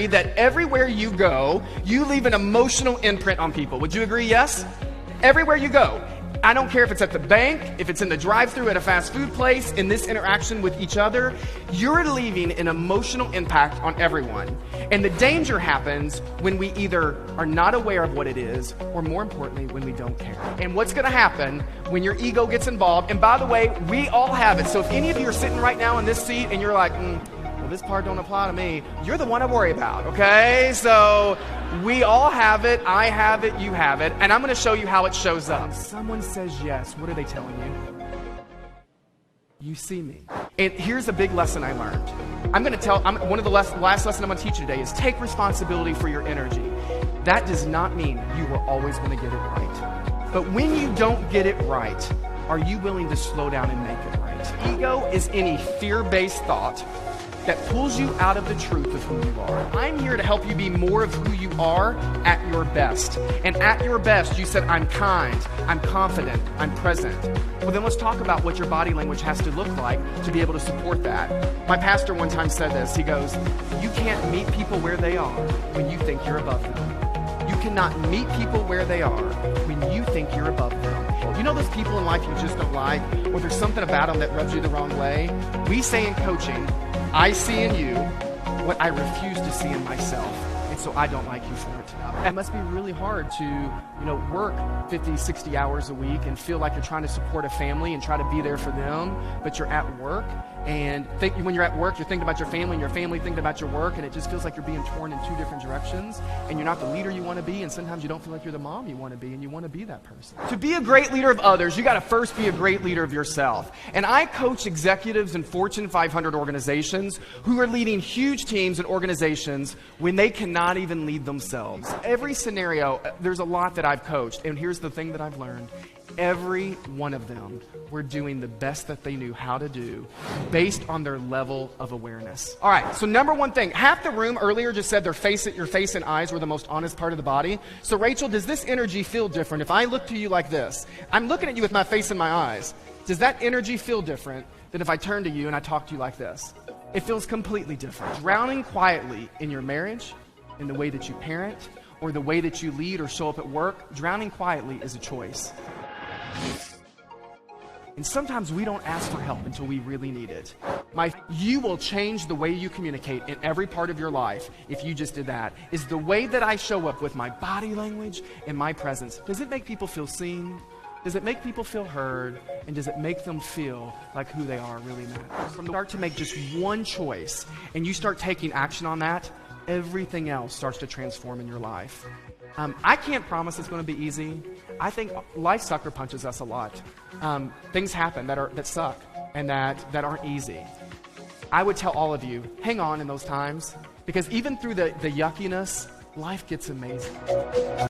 agree that everywhere you go, you leave an emotional imprint on people? Would you agree, yes? Everywhere you go. I don't care if it's at the bank, if it's in the drive-thru at a fast food place, in this interaction with each other, you're leaving an emotional impact on everyone. And the danger happens when we either are not aware of what it is, or more importantly, when we don't care. And what's gonna happen when your ego gets involved, and by the way, we all have it. So if any of you are sitting right now in this seat and you're like, well, this part don't apply to me, you're the one I worry about, okay? So we all have it, I have it, you have it, and I'm gonna show you how it shows up. Someone says yes, what are they telling you? You see me. And here's a big lesson I learned. One of the last lesson I'm gonna teach you today is take responsibility for your energy. That does not mean you are always gonna get it right. But when you don't get it right, are you willing to slow down and make it right? Ego is any fear-based thought that pulls you out of the truth of who you are. I'm here to help you be more of who you are at your best. And at your best, you said, I'm kind, I'm confident, I'm present. Well, then let's talk about what your body language has to look like to be able to support that. My pastor one time said this, he goes, you can't meet people where they are when you think you're above them. You cannot meet people where they are when you think you're above them. You know those people in life you just don't like, or there's something about them that rubs you the wrong way? We say in coaching, I see in you what I refuse to see in myself, and so I don't like you for it. It must be really hard to, work 50, 60 hours a week and feel like you're trying to support a family and try to be there for them, but you're at work, and when you're at work, you're thinking about your family, and your family thinking about your work, and it just feels like you're being torn in two different directions, and you're not the leader you want to be, and sometimes you don't feel like you're the mom you want to be, and you want to be that person. To be a great leader of others, you got to first be a great leader of yourself. And I coach executives in Fortune 500 organizations who are leading huge teams and organizations when they cannot even lead themselves. Every scenario, there's a lot that I've coached, and here's the thing that I've learned. Every one of them were doing the best that they knew how to do based on their level of awareness. All right, so number one thing, half the room earlier just said your face and eyes were the most honest part of the body. So Rachel, does this energy feel different? If I look to you like this, I'm looking at you with my face and my eyes. Does that energy feel different than if I turn to you and I talk to you like this? It feels completely different. Drowning quietly in your marriage, in the way that you parent, or the way that you lead or show up at work, drowning quietly is a choice. And sometimes we don't ask for help until we really need it. You will change the way you communicate in every part of your life if you just did that. Is the way that I show up with my body language and my presence, does it make people feel seen? Does it make people feel heard? And does it make them feel like who they are really matters? From the start to make just one choice and you start taking action on that, everything else starts to transform in your life. I can't promise it's going to be easy. I think life sucker punches us a lot. Things happen that suck and that aren't easy. I would tell all of you, hang on in those times, because even through the yuckiness, life gets amazing.